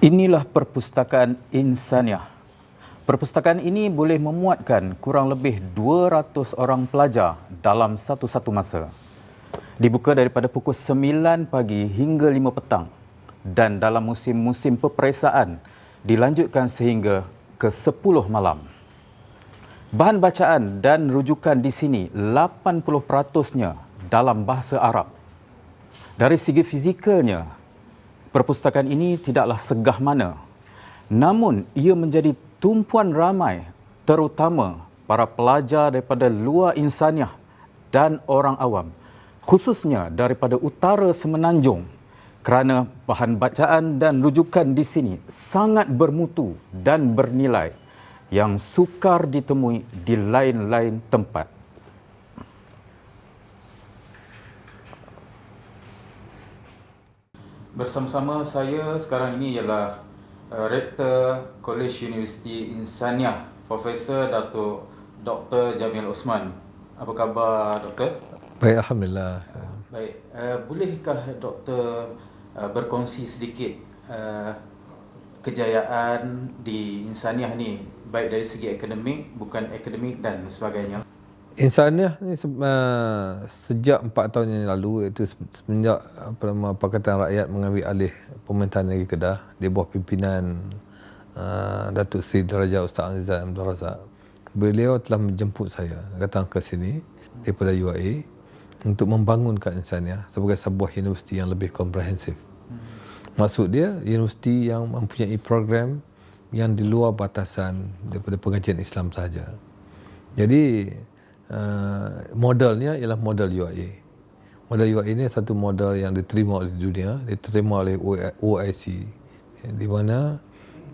Inilah Perpustakaan Insaniah. Perpustakaan ini boleh memuatkan kurang lebih 200 orang pelajar dalam satu-satu masa. Dibuka daripada pukul 9 pagi hingga 5 petang dan dalam musim-musim peperiksaan dilanjutkan sehingga ke 10 malam. Bahan bacaan dan rujukan di sini 80%-nya dalam bahasa Arab. Dari segi fizikalnya, perpustakaan ini tidaklah segah mana. Namun ia menjadi tumpuan ramai, terutama para pelajar daripada luar Insaniah dan orang awam, khususnya daripada utara Semenanjung, kerana bahan bacaan dan rujukan di sini sangat bermutu dan bernilai yang sukar ditemui di lain-lain tempat. Bersama-sama saya sekarang ini ialah Rektor Kolej Universiti Insaniah, Profesor Datuk Dr. Jamil Osman. Apa khabar, Doktor? Baik, Alhamdulillah. Baik, bolehkah Doktor berkongsi sedikit kejayaan di Insaniah ni, baik dari segi akademik, bukan akademik dan sebagainya? Insaniah ni sejak 4 tahun yang lalu, iaitu semenjak Pakatan Rakyat mengambil alih pemerintahan Negeri Kedah di bawah pimpinan Datuk Seri Daraja Ustaz Azizan Abdul Razak. Beliau telah menjemput saya datang ke sini daripada UIA untuk membangunkan Insaniah sebagai sebuah universiti yang lebih komprehensif. Maksud dia, universiti yang mempunyai program yang di luar batasan daripada pengajian Islam sahaja. Jadi modelnya ialah model UIA. Model UIA ini satu model yang diterima oleh dunia, diterima oleh OIC, di mana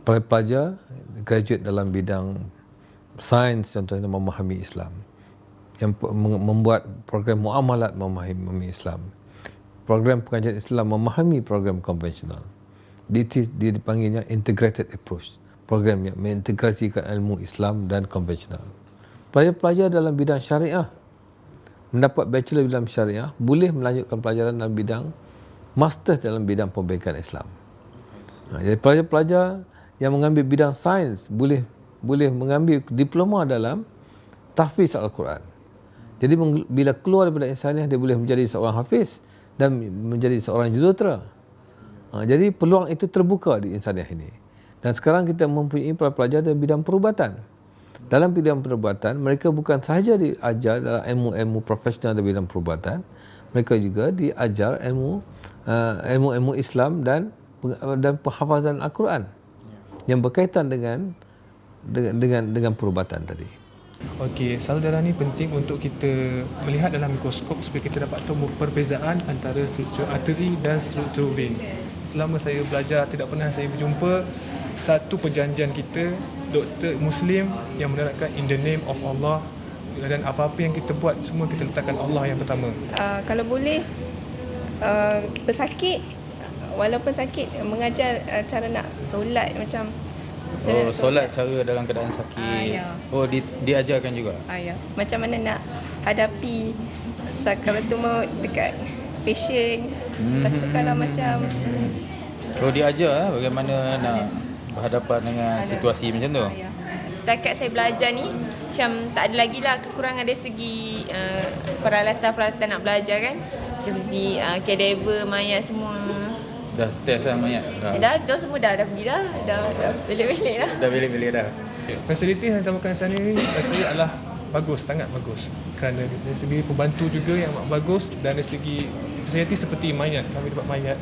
pelajar graduate dalam bidang sains, contohnya memahami Islam, yang membuat program muamalat memahami Islam, program pengajian Islam memahami program konvensional. Dia dipanggilnya integrated approach, program yang mengintegrasikan ilmu Islam dan konvensional. Pelajar-pelajar dalam bidang syariah mendapat bachelor dalam syariah boleh melanjutkan pelajaran dalam bidang master dalam bidang pembinaan Islam. Jadi pelajar-pelajar yang mengambil bidang sains boleh mengambil diploma dalam tahfiz Al-Quran. Jadi bila keluar daripada Insaniah, dia boleh menjadi seorang hafiz dan menjadi seorang jurutera. Jadi peluang itu terbuka di Insaniah ini. Dan sekarang kita mempunyai pelajar dalam bidang perubatan. Dalam bidang perubatan, mereka bukan sahaja diajar dalam ilmu-ilmu profesional dalam bidang perubatan, mereka juga diajar ilmu-ilmu Islam dan penghafazan Al-Quran yang berkaitan dengan perubatan tadi. Okey, saudara ni penting untuk kita melihat dalam mikroskop supaya kita dapat tahu perbezaan antara struktur arteri dan struktur vein. Selama saya belajar, tidak pernah saya berjumpa satu perjanjian kita doktor Muslim yang menerapkan in the name of Allah, dan apa-apa yang kita buat semua kita letakkan Allah yang pertama. Kalau boleh pesakit, walaupun sakit, mengajar cara nak solat macam solat cara dalam keadaan sakit. Ya. Oh, diajarkan juga. Ya. Macam mana nak hadapi kalau tu mau dekat patient. Lepas tu kalau macam diajar bagaimana nak berhadapan dengan situasi macam tu. Ya. Setakat saya belajar ni macam tak ada lagi lah kekurangan dari segi peralatan-peralatan nak belajar kan. Dari segi cadaver, mayat semua. Dah test lah mayat? Dah, kita semua dah pergi dah. Dah belik-belik dah. Dah belik-belik dah. Fasiliti yang ditambahkan sana ni bagi saya adalah bagus, sangat bagus. Kerana dari segi pembantu juga yang bagus, dan dari segi fasiliti seperti mayat, kami dapat mayat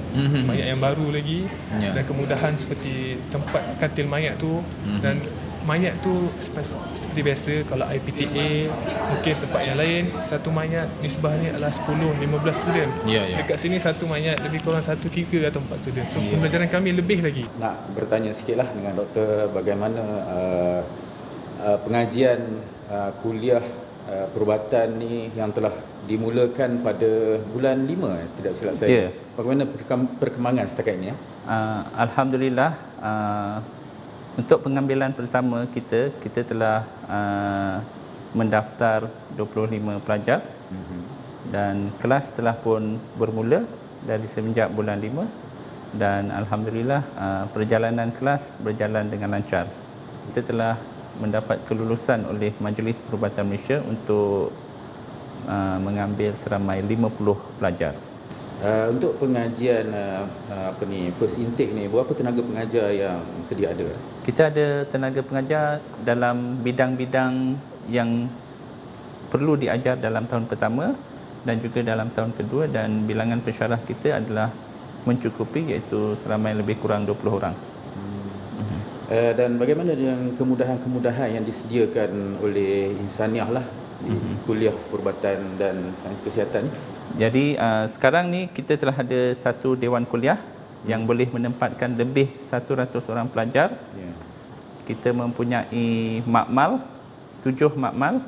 yang baru lagi, dan kemudahan seperti tempat katil mayat tu, dan mayat tu seperti biasa. Kalau IPTA mungkin tempat yang lain, satu mayat nisbahnya adalah 10-15 student. Dekat sini satu mayat lebih kurang 1, 3 atau 4 student. So pembelajaran kami lebih lagi. Nak bertanya sikitlah dengan doktor bagaimana pengajian kuliah perubatan ni yang telah dimulakan pada bulan 5, tidak silap saya. Bagaimana perkembangan setakat ini? Alhamdulillah, untuk pengambilan pertama kita telah mendaftar 25 pelajar dan kelas telah pun bermula dari semenjak bulan 5 dan alhamdulillah perjalanan kelas berjalan dengan lancar. Kita telah mendapat kelulusan oleh Majlis Perubatan Malaysia untuk mengambil seramai 50 pelajar. Untuk pengajian first intake ni, berapa tenaga pengajar yang sedia ada? Kita ada tenaga pengajar dalam bidang-bidang yang perlu diajar dalam tahun pertama dan juga dalam tahun kedua, dan bilangan pensyarah kita adalah mencukupi, iaitu seramai lebih kurang 20 orang. Dan bagaimana dengan kemudahan-kemudahan yang disediakan oleh Insaniah lah di kuliah perubatan dan sains kesihatan ni? Jadi sekarang ni kita telah ada satu dewan kuliah yang boleh menempatkan lebih 100 orang pelajar. Kita mempunyai makmal, 7 makmal.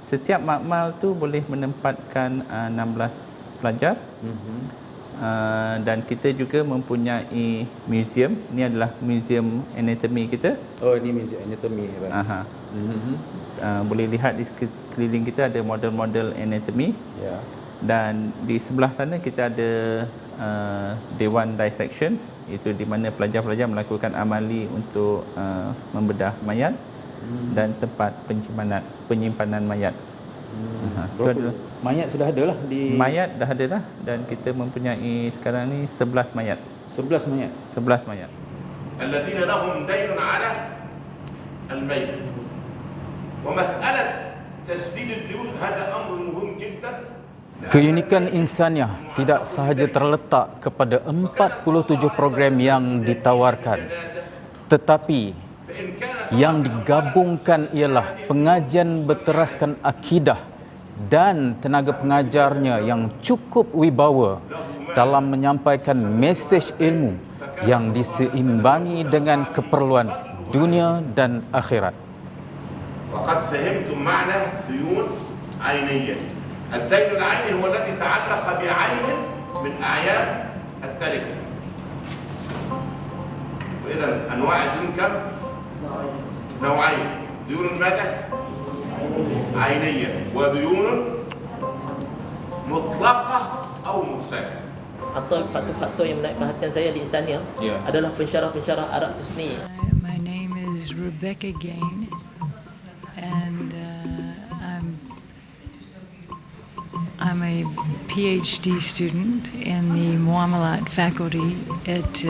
Setiap makmal tu boleh menempatkan 16 pelajar. Dan kita juga mempunyai museum. Ini adalah museum anatomi kita. Oh, ini museum anatomi. Boleh lihat di sekeliling kita ada model-model anatomi. Ya. Dan di sebelah sana kita ada dewan dissection, iaitu di mana pelajar-pelajar melakukan amali untuk membedah mayat, dan tempat penyimpanan mayat. Mayat sudah ada lah di... Mayat dah ada dah, dan kita mempunyai sekarang ni 11 mayat. 11 mayat? 11 mayat. الذين لهم دين على الميت ومسألة تسديد الديون هذا أمر مهم جدا. Keunikan Insaniah tidak sahaja terletak kepada 47 program yang ditawarkan, tetapi yang digabungkan ialah pengajian berteraskan akidah dan tenaga pengajarnya yang cukup wibawa dalam menyampaikan mesej ilmu yang diseimbangi dengan keperluan dunia dan akhirat. وقد فهمتم معنى ديون عينية. الدين العيني هو الذي تعلق بعين من أعيان التركة. وإذا أنواع الديون كم؟ نوعين. ديون ماذا؟ عينية وديون مطلقة أو مرسلة. Atau faktor-faktor yang menarik perhatian saya di Insaniah adalah pensyarah-pensyarah Arab itu sendiri. My name is Rebecca Gain, and I'm a PhD student in the Muamalat faculty at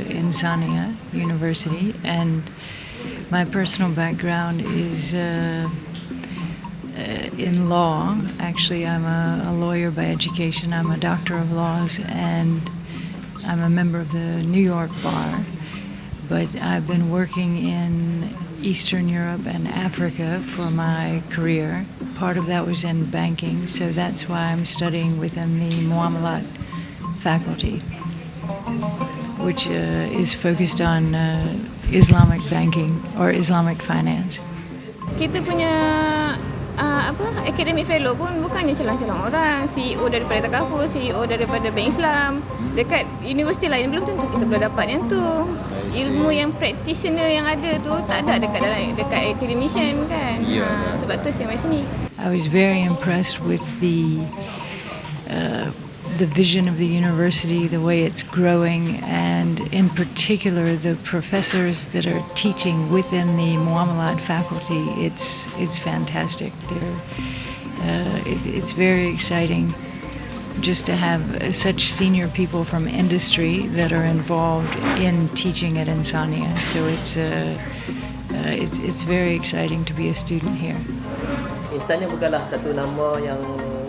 Insaniah University, and my personal background is in law. Actually, I'm a lawyer by education. I'm a doctor of laws, and I'm a member of the New York Bar. But I've been working in Eastern Europe and Africa for my career. Part of that was in banking, so that's why I'm studying within the Muamalat faculty, which is focused on Islamic banking or Islamic finance. Kita punya academic fellow pun bukannya calang-calang orang, CEO daripada Takaful, CEO daripada Bank Islam. Dekat universiti lain belum tentu kita boleh dapat yang tu. Ilmu yang practitioner yang ada tu tak ada dekat academician kan. Sebab tu saya mai sini. I was very impressed with the vision of the university, the way it's growing, and in particular the professors that are teaching within the Muamalat faculty. It's fantastic. It's very exciting just to have such senior people from industry that are involved in teaching at Insaniah. So it's very exciting to be a student here. Insaniah bukanlah satu nama yang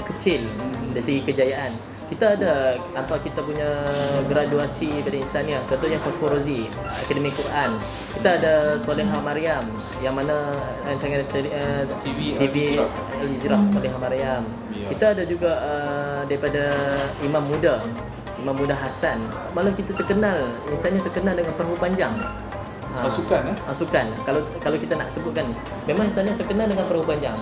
kecil dari segi kejayaan. Kita ada antara kita punya graduasi dari Insaniah, contohnya Fakhur Razi, Akademi Quran. Kita ada Solehah Maryam yang mana rancangan TV Al-Hijrah Solehah Maryam. Kita ada juga daripada Imam Muda Hasan. Malah kita terkenal, Insaniah terkenal dengan perahu panjang. Pasukan Pasukan. Kalau kita nak sebutkan, memang Insaniah terkenal dengan perahu panjang.